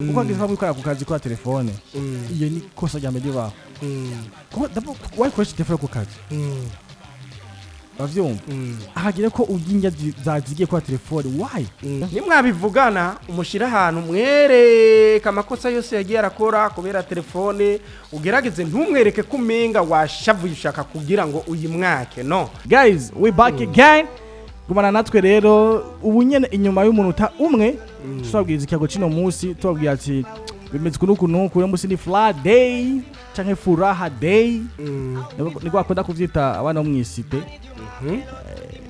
Uko ngeze kwikora ku kazi kwa telefone iyo ni kosa rya mbere baho kuko why question telefone ku kazi bavyumva ahagire ko uginja zazigiye kwa telefone why nimwabivugana umushira ahantu mwereka amakosa yose yagiye arakora kubera telefone ugerageze ntumwereke kumenga washavuye ushaka kugira ngo uyimwake no guys we back again gumana natwe rero ubu nyene inyuma y'umuntu umwe twabwiza ikiyago cino munsi twabwiye ati bimeze kunukunuku uno munsi ni Friday canke furaha day niko akunda kuvyita abana bo mwisipe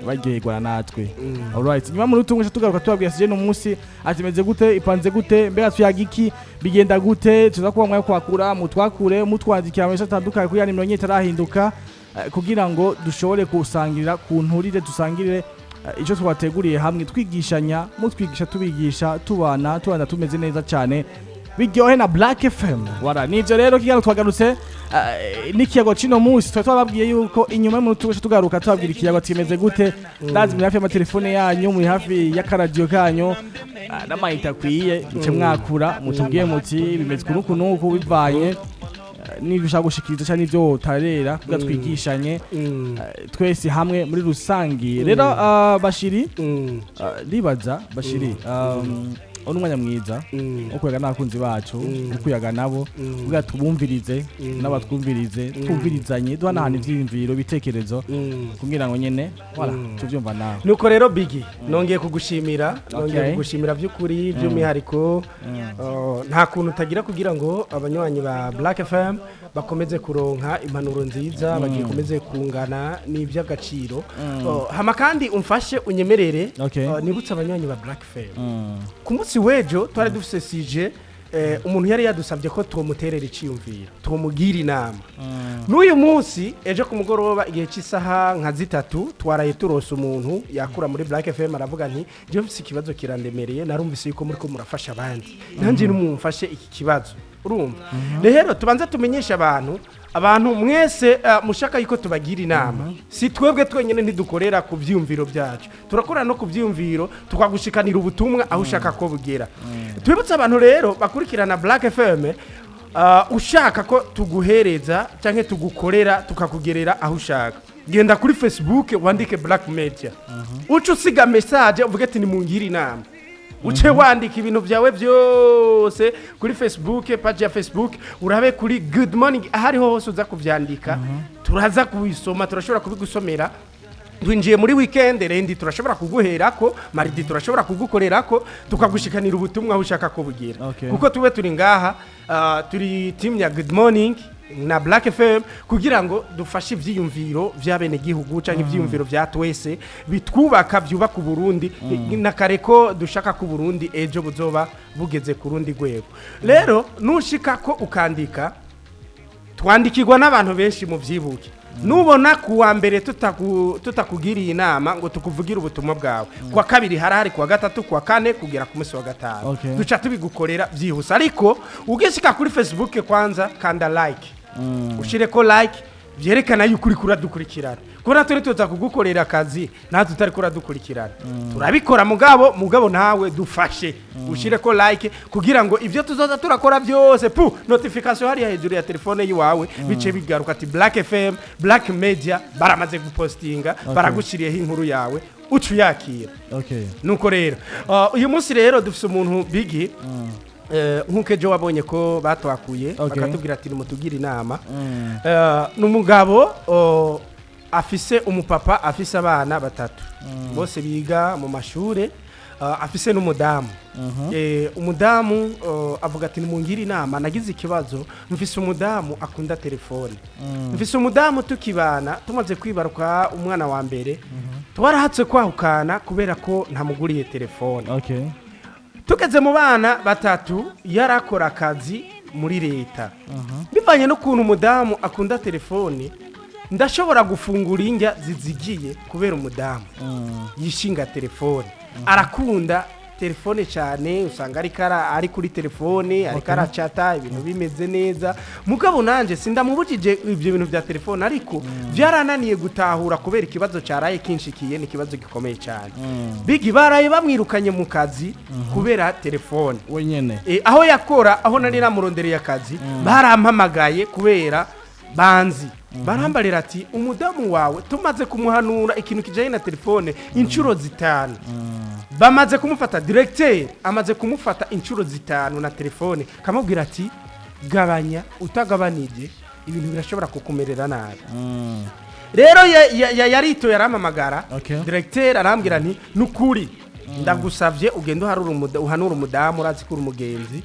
bagegwa natwe alright nyuma muri utunge tugaruka twabwiye sije no munsi atimeze gute ipanze gute mbega tuyagiki bigenda gute tuza kuba mwaye kwakura mutwakure mutwandikira amesha atandukanye kuri nimero nyete arahinduka kugira ngo dushobore kusangirira ku nturire dusangirire icyo twateguriye hamwe twigishanya mutwigisha tubigisha tubana tumeze neza cyane biryohe na Black FM wara nivyo rero kiganiro twagarutse n'ikiyago cino munsi twababwiye yuko inyuma y'umuntu tubasha tugaruka twabwira ikiyago kimeze gute ndazi muri hafi y'amatelefone yanyu muri hafi y'akaradio kanyu n'amayita kwiye ice mwakura mutubwiye muti bimeze kunukunuku bivanye n'ibyo ushaka gushikiriza cyane n'ibyo utarera kugira twigishanye twese hamwe muri rusangi rero bashiri ribaza bashiri umwanya mwiza ukuyaga nakunzi bacu ukuyaga nabo kugira tubumvirize n'abatwumvirize twumvirizanye duhanahana ivyiyumviro bitekerezo kugira ngo nyene wala tuvyumva nawe nuko rero Biggie nongeye kugushimira by'ukuri by'umwihariko nta kuntu utagira kugira ngo abanywanyi ba Black FM bakomeze kuronka impanuro nziza bagiye komeze kungana n'ivy'agaciro hama kandi umfashe unyemerere nibutse abanywanyi ba Black FM ku munsi wejo twari dufise sije umuntu yari yadusabye ko tumuterera iciyumviro tumugira inama n'uyu munsi ejo ku mugoroba igihe cy'isaha nka 3 twaraye turose umuntu yakura muri Black FM aravuga nti je mfise ikibazo kirandemereye narumvise yuko muri ko murafasha abandi nanje numufashe iki kibazo urumva rero tubanze tumenyesha abantu mwese mushaka yuko tubagira inama si twebwe twenyene ntidukorera ku vyumviro byacu turakora no ku vyumviro tukagushikanira ubutumwa aho ushaka ko bugera twibutsa abantu rero bakurikirana Black FM ushaka ko tuguhereza canke tugukorera tukakugerera aho ushaka genda kuri Facebook wandike Black Media ucu usiga message uvuge ati ni mungira inama uce wandika ibintu byawe byose kuri Facebook page ya Facebook urabe kuri good morning ahariho hose uza kuvyandika turaza kubisoma turashobora kubigusomera twinjiye muri weekend rendi turashobora kuguherako maridi turashobora kugukorerako tukagushikanira ubutumwa aho ushaka ko bugira kuko tube turi ngaha turi team ya good morning na Black FM kugira ngo dufashe ivyiyumviro by'abene gihugu canke ivyiyumviro bya twese bitwubaka byubaka Burundi nakareko dushaka ku Burundi ejo buzoba bugeze ku rundi gwego rero nushika ko ukandika twandikirwa n'abantu benshi mu vyibuke nubona kuwa mbere tutakugiriye inama ngo tukuvugira ubutumwa bwawe kwa kabiri harahari kwa gatatu kwa kane kugera ku munsi wa gatanu duca tubigukorera byihuse ariko ugishika kuri Facebook kwanza kanda like ushire ko like byerekana yuko uri kuradukurikirana kora turi tuza kugukorera akazi natwe tutari kuradukurikirana turabikora mugabo nawe dufashe ushire ko like kugira ngo ivyo tuzoza turakora byose notification hari hejuru ya telefone yiwawe bice bigaruka ati Black FM Black Media baramaze gupostinga baragushiriyeho inkuru yawe ucu yakira nuko rero uyu munsi rero dufise umuntu Biggie nkuko ejo wabonye ko batwakuye bakatubwira ati nimutugira inama n'umugabo afise umupapa afise abana batatu bose biga mu mashure afise n'umudamu umudamu avuga ati nimungira inama nagize ikibazo mfise umudamu akunda telefone mfise umudamu tukibana tumaze kwibaruka umwana wa mbere twarahatse kwahukana kubera ko ntamuguriye telefone tugeze mu bana batatu yarakora akazi muri leta bivanye no kuntu umudamu akunda telefone ndashobora gufungura indya zizigiye kubera umudamu yishinga telefone arakunda telefone cyane usanga ari kuri telefone ariko aracata ibintu bimeze neza mugabo nanje sindamubujije ibyo bintu bya telefone ariko byarananiye gutahura kubera ikibazo cyaraye kinshikiye ni kibazo gikomeye cyane bigi baraye bamwirukanye mu kazi kubera telefone wenyene aho yakora aho nari namurondereye akazi barampamagaye kubera banzi barambarira ati umudamu wawe tumaze kumuhanura ikintu kijanye na telefone inshuro zitanu bamaze kumufata directeur amaze kumufata inshuro zitanu na telefone kamubwira ati gabanya utagabanije ibintu birashobora kukumerera nabi rero yarito yaramamagara directeur arambwira nti nukuri ndagusavye ugende uhanura umudamu urazi kuri umugenzi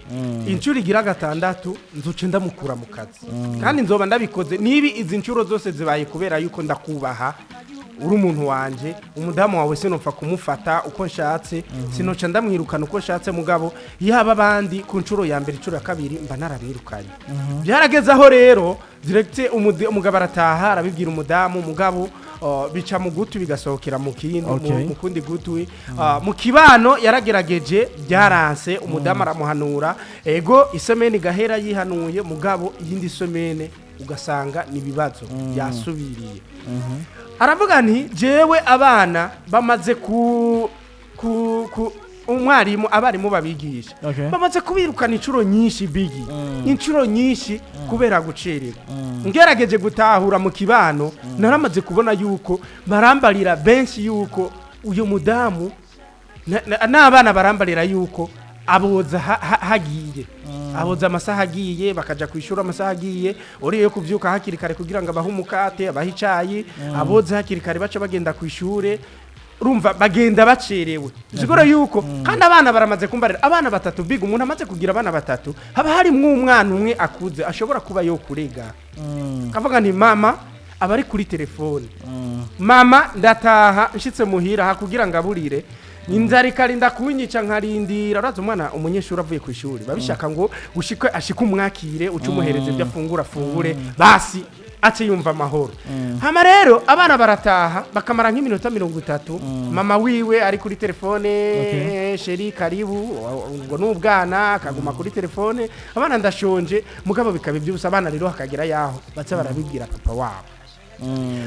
inshuro igira gatandatu nzuce ndamukura mu kazi kandi nzoba ndabikoze nibi izi nshuro zose zibaye kubera yuko ndakubaha uri umuntu wanje umudamu wawe sinopfa kumufata uko nshatse sinoca ndamwirukana uko nshatse mugabo yaba abandi ku nshuro ya mbere inshuro ya kabiri mba naramwirukanye byarageze aho rero directeur umugabo arataha arabibwira umudamu mugabo bica mu gutu bigasohokera mu kindi mu kundi gutu mu kibano yaragerageje byaranse umudamu aramuhanura ego isomene gahera yihanuye mugabo iyindi somene ugasanga nibibazo yasubiriye aravuga nti jewe abana bamaze ku umwarimu abarimu babigisha bamaze kubirukana inshuro nyinshi bigi inshuro nyinshi kubera gucererwa ngerageje gutahura mu kibano naramaze kubona yuko barambarira benshi yuko uyu mudamu n'abana barambarira yuko aboza hagiye aboza amasaha agiye bakaja kwishura amasaha agiye uriye kuvyuka hakiri kare kugira ngo abahumukate abahicayi aboza hakiri kare baca bagenda kwishure urumva bagenda bacerewe zigora yuko kandi abana baramaze kumbarira abana batatu biga umuntu amaze kugira abana batatu haba hari umwana umwe akuze ashobora kuba yo kurega kavuga nti mama abari kuri telefone mama ndataha nshitse muhira hakugira ngaburire inzara ikarinda kunyica nkarindira uraza umwana umunyeshuri avuye ku ishuri babishaka ngo ushike ashike umwakire uce umuhereze ibyo afungure basi ace yumva amahoro hama rero abana barataha bakamara nk'iminota 30 mama wiwe ari kuri telefone sheri karibu ngo n'ubwana akaguma kuri telefone abana ndashonje mugabo bikabe byusa abana rero hakagera yaho baca barabibwira papa wabo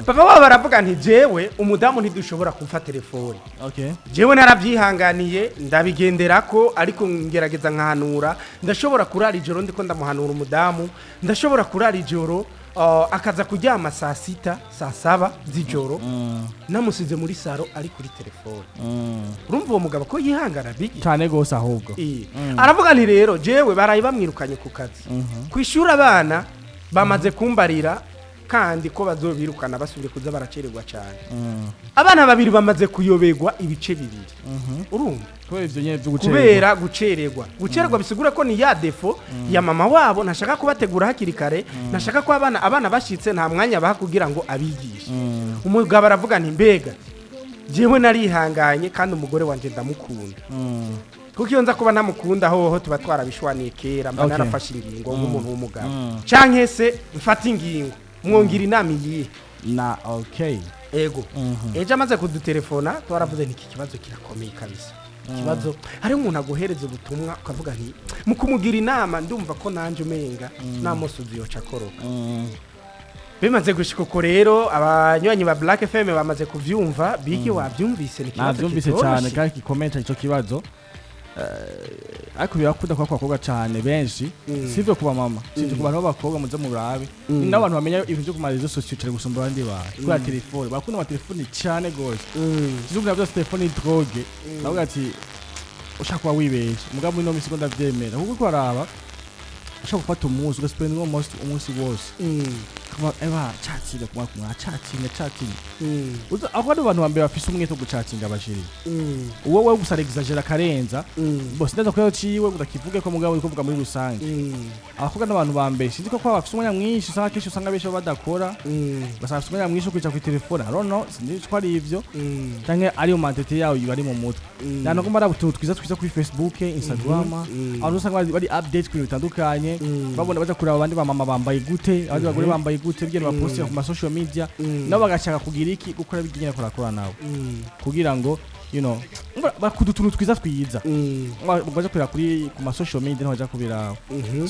papa wabo baravuga nti jewe umudamu ntidushobora kumfa telefone jewe narabyihanganiye ndabigenderako ariko ngerageza nkahanura ndashobora kurara ijoro ndiko ndamuhanura umudamu ndashobora kurara ijoro akaza kuryama saa 6 saa 7 z'ijoro namusize muri saro ari kuri telefone urumva uwo mugabo ko yihangana bigi cyane gose ahubwo aravuga nti rero jewe baraye bamwirukanye ku kazi kwishura abana bamaze kumbarira kandi ko bazobirukana basubire kuza baracererwa cyane abana babiri bamaze kuyobegwa ibice bibiri urumva kubera gucererwa bisigura ko ni ya defo ya mama wabo ntashaka kubategura hakiri kare ntashaka ko abana bashitse nta mwanya baha kugira ngo abigishe umugabo aravuga nti mbega jewe narihanganye kandi umugore wanje ndamukunda kuko iyo nza kuba namukunda hoho tuba twarabishwaniye kera mba narafashe ingingo nk'umuntu w'umugabo canke se mfata ingingo mwongira inama iyi na ego ejo amaze kudutelefona twaravuze niki kibazo kirakomeye kabisa kibazo hari umuntu aguhereza ubutumwa ukavuga nti mukumugira inama ndumva ko nanje umenga namusuzi yoca koroka bimaze gushika uko rero abanywanyi ba Black FM bamaze kuvyumva biki wabyumvise ni kibazo navyumvise cyane kandi gikomeye ico kibazo ariko birakunda kwa bakobwa cyane benshi sivyo kuba mama sivyo kuba n'abakobwa muze mu burabe n'abantu bamenya ibintu byo kumarizo societe gusumba abandi baje kuri telefone bakunda amatelefone cyane gose kizungu nabyo telefone droge navuga ati ushaka kuba wibeshe mugabo ino misi ko ndavyemera kuko kwaraba ushaka gufata umunsi ugaspend umunsi wose kama eba chatile kumwa chatile uza akwado abantu bambe bafise umwete wo guchatinga abashiri wowe gusara exagera karenza bose ndaza ko yaciwe udakivuge ko mugabo uri kuvuga muri rusange abakoga n'abantu bambe sinzi ko bafise umwanya mwinshi usanga kesho usanga besho badakora basafise umwanya mwinshi kwica ku telefone no sinzi ko ari ivyo canke ari mu mantete yawo bari mu mutwe nano ko mara butu twiza kuri Facebook Instagram abantu usanga bari update ku bitandukanye babona baza kuraba abandi bamama bambaye gute abandi bagore bambaye gute bigene bapostia ku ma social media nabo bagashaka kugira iki gukora bigene korakora nawe kugira ngo you know bakudutuntu twiza twiza baje kwira kuri ku ma social media no baje kubiraho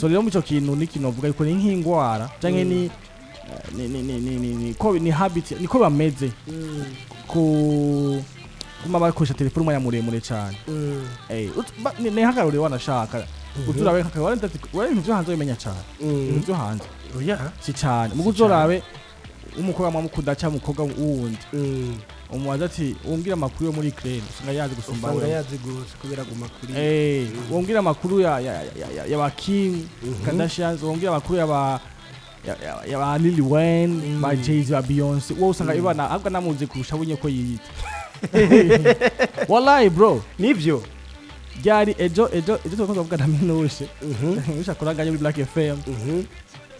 so rero mu cyo kintu nikinovuga yuko ni nk'ingwara canke ni ko ni habit niko bameze kuma bakoresha telefone umwanya muremure cyane ni hakarore wanashaka uzurabe nkakabara ibintu byo hanze bimenya cyane ibintu byo hanze si cyane mu uzorabe umukobwa mwamukunda cyangwa umukobwa wundi umuwaza ati umbwira amakuru yo muri Ukraine usanga yazi gusumba usanga yazi kubera aguma kuri umbwira amakuru ya ba Kim Kardashian umbwira amakuru ya ba Lil Wayne ba Jay-Z ba Beyonce wowe usanga ibana ahubwo namuzi kurusha bunye ko yiyita wallahi bro nivyo byari ejo twakoze kuvuga na minushe ushakoraganye muri Black FM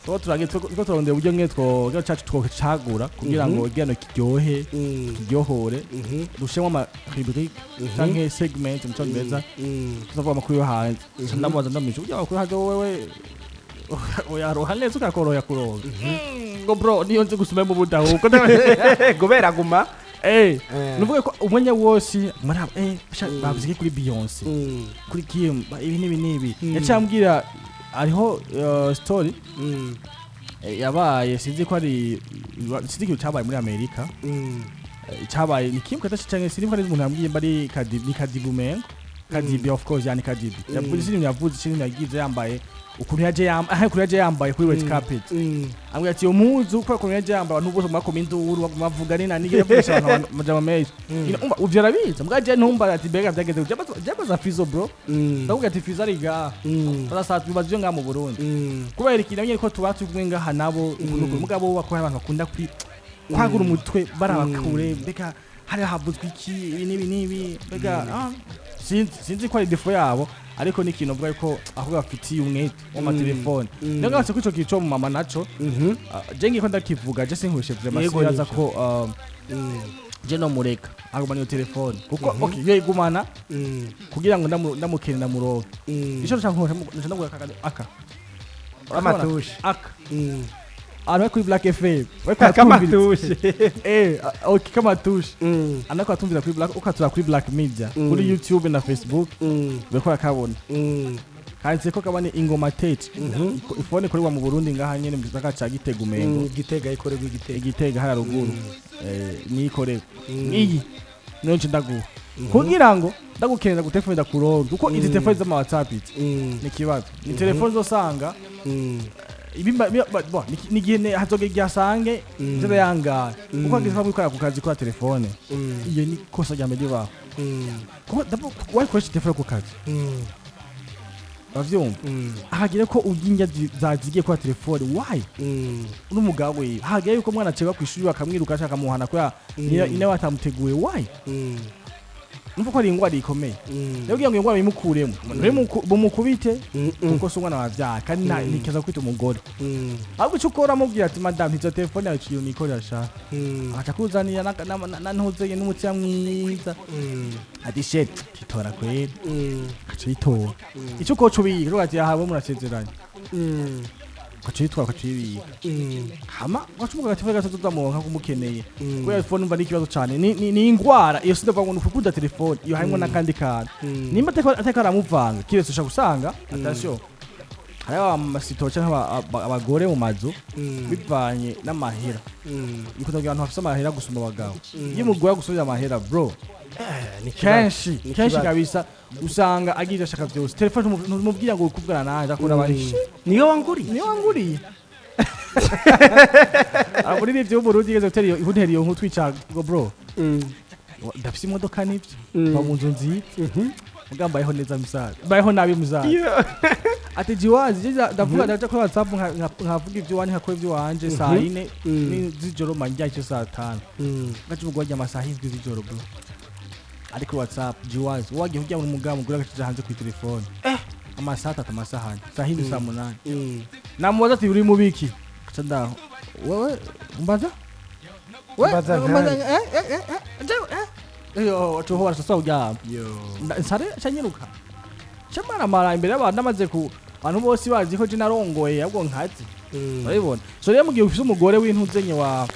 so turarondera uburyo mwetwo cyacu twocagura kugira ngo igano kiryohe kiryohore dushemo ama rubrique canke segment mu cyongereza tuzavuga amakuru yo hanze ndamubaza ndamisha ujya amakuru hanze wewe oyaroha neza ukakoroya kuronga ngo bro niyo nzi gusoma mu budahuko gobera guma nuvuga ko umwanya wose mara bavuze kuri Beyonce kuri Kim ibi nibi yacambwira ariho story yabaye sinzi ko ari sinzi cyabaye muri Amerika cyabaye ni Kim Kardashian cyangwa sinzi ko ari umuntu yambwiye bari Kadibu mengo Kadibi of course yani Kadibi yavuze sinzi yagize yambaye ukuntu yaje yambaye kuri red carpet ambwira ati umuzu ko ukuntu yaje yambaye abantu bose mwako minduru bavuga ni nani yavuze abantu majama meje uvyo rabiza mwaje ntumba ati bega byageze byabaza fizo bro ndavuga ati fizo ariga barasatu bibazo nga mu Burundi kubera iki namenye ko tubatse kumwenga hanabo mugabo bakora abantu bakunda kuri kwagura umutwe barabakure bega hari habuzwe iki nibi bega sinzi ko ari defo yabo ariko ni kintu bwa ko aho bafitiye umwete wa telefone nyo ngatse ko ico kico mu mama naco jengi ko ndakivuga je sinkushe vraiment siraza ko je no mureka aguma niyo telefone kuko okay yegumana kugira ngo ndamukene na muroke ico cyanko ndagura aka amatushi aka ana kuri Black FM kamatushi okay kamatushi anako atumvira kuri Black ukatura kuri Black Media kuri YouTube na Facebook bekora kabona kandi ko kabane ingoma tete ifone kuri wa mu Burundi ngaha nyene mu gisaka ca Gitega umengo Gitega ikorerwa Gitega hara ruguru ni ikorerwa iyi niyo ndaguha kugira ngo ndagukenera gutelefone ndakuronga uko izi telefone z'ama WhatsApp ni kibazo ni telefone zosanga ibimba nigene hazoge ryasange zira yanga uko agize kwikora ku kazi kwa telefone iyo ni kosa rya mbere ba kuko wari koresha telefone ku kazi bavyumva ahagire ko uginja zazigiye kwa telefone why n'umugabo we ahagire yuko mwana acega kwishuri bakamwiruka ashaka muhana kwa ine watamuteguye why numva ko ari ingwara ikomeye yabwiye ngo ingwara imukuremo bumukubite kuko so umwana wavya kandi nikaza kwita umugore ahubwo cyo ukora mubwira ati madame izo telefone yawe ciyo nikoresha atakuzaniya na ntuzeye n'umutima mwiza ati shit kitora kweli aco itora icyo uko cubika rwati yahawe murasezeranye kacitwa kacibika hama wacumuga gatifa gatatu mu kumukeneye ko telefone umva n'ikibazo cyane ni ingwara iyo sindava ngo nufukuda telefone iyo harimo nakandi kana nimba atakara muvanga kirese usha gusanga attention hari amasito cyangwa abagore mu mazu bivanye n'amahera bikugira abantu bafite amahera gusumba abagabo iyo umugore gusubira amahera bro kenshi kabisa usanga agize ashaka byose telefone mubwira ngo ukubwira naje akora bari niyo wanguriye aburi n'ibyo mu Burundi yeze hoteli ihuteri yo nkutwica ngo bro ndafise imodoka n'ibyo ba mu nzu nzi mugamba yeho neza musaza bayeho nabi musaza ati jiwazi ndavuga ndaje ko WhatsApp nkavuga ibyo wani hakora ibyo wanje saa 4 n'izijoro manja cyo saa 5 ngacu mugwajya amasaha y'ibyo z'ijoro bro ariko WhatsApp jiwazi wagiye ujya mu mugabo gura gacije hanze ku telefone amasaha 3 amasaha saa 7 saa 8 namubaza ati uri mubiki kaca ndaho wewe umbaza yo tuho sasa ujya yo nsare chanyiruka chamara mara imbere y'abantu amaze ku abantu bose bazi ko je narongoye ahubwo nkazi urabibona so rero mugiye ufise umugore w'intuzenye wa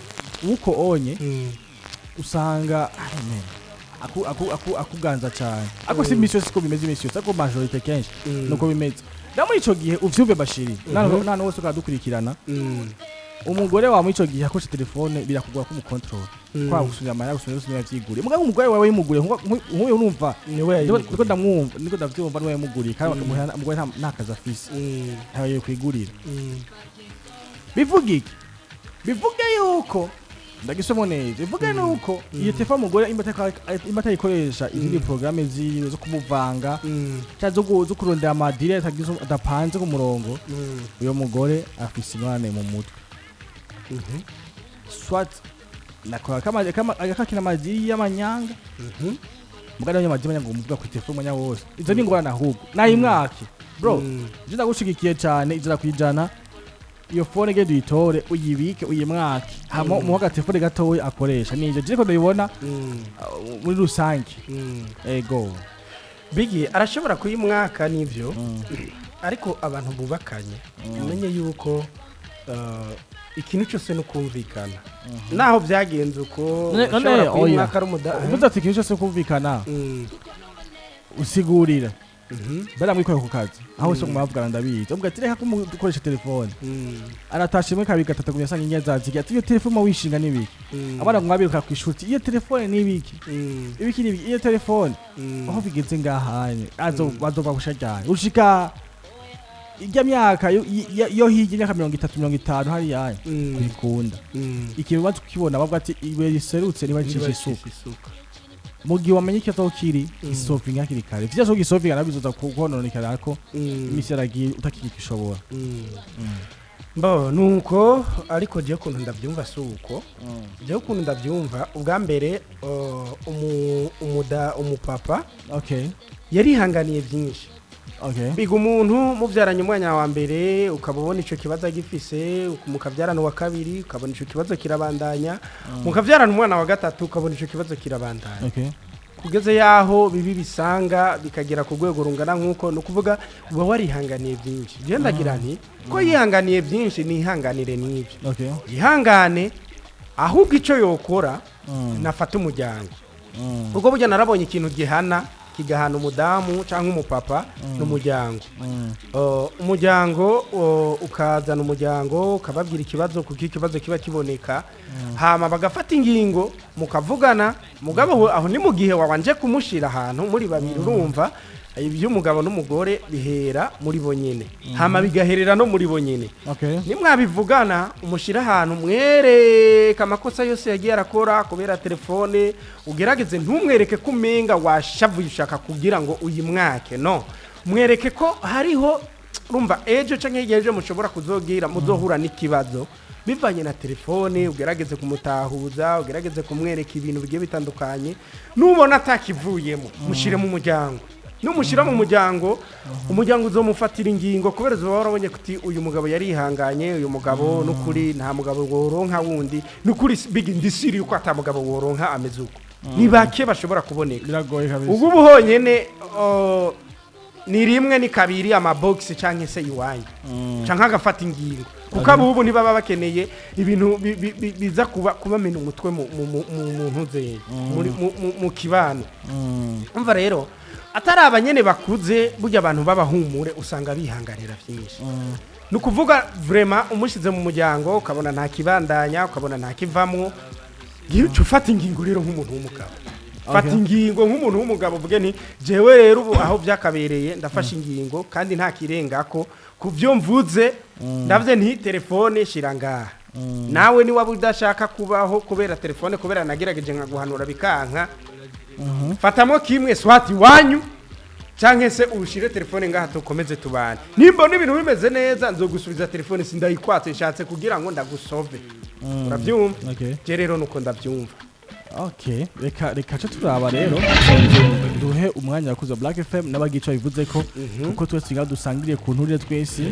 uko onye usanga amen akuganza cyane ako si imisi yose ko bimeze imisi yose ako majorite kenshi nuko bimeze na muri ico gihe uvyumve bashiri nano wose ukadukurikirana umugore wa muri ico gihe akosha telefone birakugwa ko mu control kwa gusubira amara gusubira vyigure mugabo umugore wawe yimugure nkuyo urumva niko ndamwumva niko ndavyumva niwe yimuguriye kandi umugore nta kazi afise ntawe kwigurira bivuge yuko ndagisemo neza bivuge nuko iyo telefone umugore imata ikoresha izindi programme zo kumuvanga cyangwa zo kurondera ama direct adapanze ku murongo uyo mugore afise imane mu mutwe swat nakora kama akakina madiri y'amanyanga mugana y'amajimanya ngo umuvuga ku telefone mwanya wose izo ni ngorana ahubwo nayi mwaki bro je ndagushigikiye cyane izira kwijana iyo phone gende uyitore uyibike uyimwake hama umuhaga telefone gatowe akoresha nije je ko ndabibona muri rusange ego bigi arashobora kuyimwaka nivyo ariko abantu bubakanye umenye yuko ikintu cyose no kumvikana naho byagenze uko ushobora kuyimwaka ari uvuze ati ikintu cyose kumvikana usigurira bera mwikora ku kazi aho so kumavugana ndabizi ubwo ati reka kumukoresha telefone aratashe mwe kabiri gatatu kunyasanga inyazazi ati iyo telefone mo wishinga nibiki abana mwabiruka ku ishuri iyo telefone nibiki ibiki nibiki iyo telefone aho bigeze ngahanye bazova gushajyana ushika ijya myaka yo higi myaka 30-50 hari yaye kwikunda ikintu bazi kukibona bavuga ati ibe riserutse niba cishe isuka mugi wamenye icyo kiri isofinga kiri kare vya so gisofinga nabizoza kukononekara ko imisi yaragiye utakikishobora nuko ariko je kuntu ndavyumva suko je kuntu ndavyumva ubwa mbere umupapa yari hanganiye byinshi biga umuntu muvyaranye umwanya wa mbere ukabona ico kibazo gifise mukavyarana wa kabiri ukabona ico kibazo kirabandanya mukavyarana umwana wa gatatu ukabona ico kibazo kirabandanya kugeze yaho bibi bisanga bikagera ku rwego rungana nkuko no kuvuga uba warihanganiye byinshi je ndagira nti ko yihanganiye byinshi nihanganire n'ibyo yihangane ahubwo ico yokora nafata umuryango ubwo burya narabonye ikintu gihana kigahana umudamu cyangwa umupapa n'umuryango umuryango ukazana umuryango ukababwira ikibazo kuko ikibazo kiba kiboneka hama bagafata ingingo mukavugana mugabo aho ni mu gihe wabanje kumushira ahantu muri babiri urumva iby'umugabo n'umugore bihera muri bonyene hama bigaherera no muri bonyene nimwabivugana umushira ahantu mwereka amakosa yose yagiye arakora kubera telefone ugerageze ntumwereke kumenga washavuye ushaka kugira ngo uyimwake no mwereke ko hariho urumva ejo canke yeje mushobora kuzogira muzohura n'ikibazo bivanye na telefone ugerageze kumutahuza ugerageze kumwereka ibintu bigiye bitandukanye nubona atakivuyemo mushire mu muryango numushira mu muryango umuryango uzomufatira ingingo kubera zo warabonye kuti uyu mugabo yari ihanganye uyu mugabo nukuri nta mugabo woronka wundi nukuri big ndisiri uko atamugabo woronka ameze uko ni bake bashobora kuboneka biragoye kabisa ubu buhonyene ni rimwe ni kabiri ama box canke se iwanyu canke agafata ingingo kuko abubu ntibaba bakeneye ibintu biza kubamena umutwe mu ntuze mu kibano umva rero atari abanyene bakuze burya abantu babahumure usanga bihanganira byinshi nukuvuga vraiment umushize mu muryango ukabona nta kibandanya ukabona nta kivamwo gicu fata ingingo rero nk'umuntu w'umugabo fata ingingo nk'umuntu w'umugabo vuge nti jewe rero ubu aho byakabereye ndafasha ingingo kandi nta kirengako kuvyo mvuze ndavye nti telefone shiranga nawe ni waba udashaka kubaho kubera telefone kubera nagerageje nkaguhanura bikanka fatamo kimwe swati wanyu canke se ushire telefone ngaha tukomeze tubane nimba n'ibintu bimeze neza nzogusubiza telefone sindayikwatse nshatse kugira ngo ndagusove urabyumva je rero nuko ndabyumva reka cyo turaba rero duhe umwanya wakuza Black FM n'abagico uyivuzeko kuko twese singa dusangiriye ku nturire twese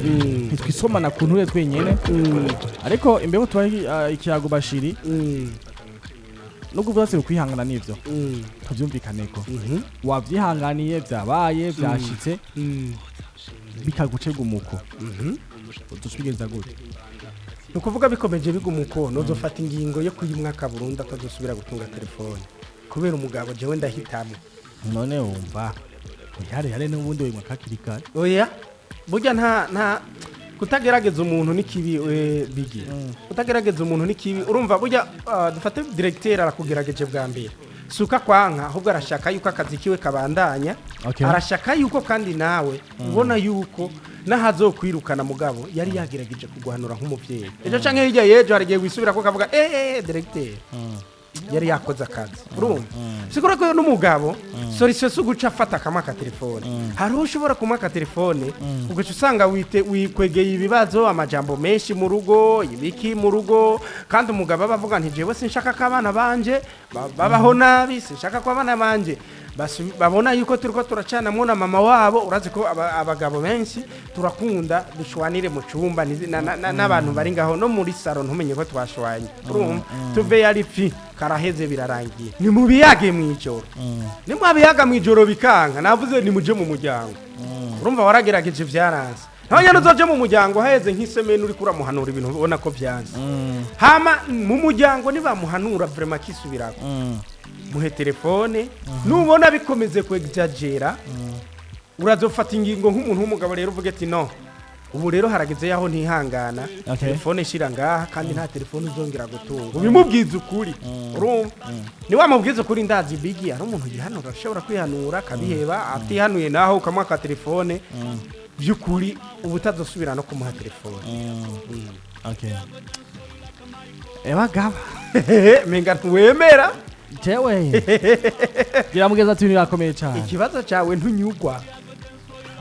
ntitwisomana ku nturire twenyene ariko imbere twaye ikiyago bashiri nubwo byose kwihangana nivyo tuvyumvikaneko wavyihanganiye byabaye byashitse bikagucega umuko udushbigenza gute nukuvuga bikomeje bigumuko nozofata ingingo yo kuyimwaka burundu atazosubira gutunga telefone kubera umugabo jewe ndahitamo. none wumva yare n'ubundi wimwa kakirikare Oya burya nta kutagerageza umuntu nikibi bigi kutagerageza umuntu nikibi urumva burya dufate directeur arakugerageje bwa mbere suka kwanka ahubwo arashaka yuko akazi kiwe kabandanya arashaka yuko kandi nawe ubona yuko nahazokwirukana mugabo yari yagerageje kuguhanura nk'umuvyeyi ejo canke hirya yejo harigiye wisubira ko kavuga directeur yari yakoze akazi urumva sikora ko n'umugabo solution so guca afata kamaka telefone hari ushobora kumaka telefone ugaca usanga wikwegeye ibibazo amajambo menshi mu rugo ibiki mu rugo kandi umugabo abavuga nti jewe sinshaka ko abana banje babaho nabi sinshaka ko abana banje babona yuko turiko turacanamwo na mama wabo urazi ko abagabo benshi turakunda dushwanire mu cyumba n'abantu bari ngaho no muri salon ntumenye ko twashwanye urumva tuve yari fi karaheze birarangiye ni mu biyage mwijoro ni mu biyaga mwijoro bikanka navuze ni muje mu muryango urumva waragerageje vyaranze Hanyuma uzoje mu muryango haheze nk'isemene uri kuramuhanura ibintu ubona ko byanze. Hama mu muryango nibamuhanura vraiment kisubirako. Muhe telefone nubona bikomeze kwegagera urazofata ingingo nk'umuntu w'umugabo rero uvuge ati no ubu rero harageze yaho ntihangana telefone shira ngaha kandi nta telefone uzongera gutunga ubimubwiza ukuri urumva ni wamubwiza ukuri ndazi bigi ari umuntu yihanura ashobora kwihanura kabiheba atihanuye naho ukamwaka telefone byukuri ubutazosubira no kumuha telefone okay gaba menga ntuwemera jewe giramugeza ati nirakomeye cyane ikibazo cyawe ntunyugwa.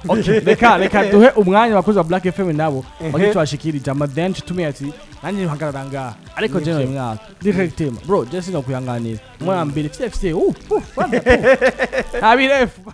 Okay, reka duhe umwanya bakozi wa Black FM nabo bagitwashikirije amadenche tumye ati nanje nhagarara ngaha ariko je no mwaka direct tema bro je sino kuyanganira mwa mbere fye abiref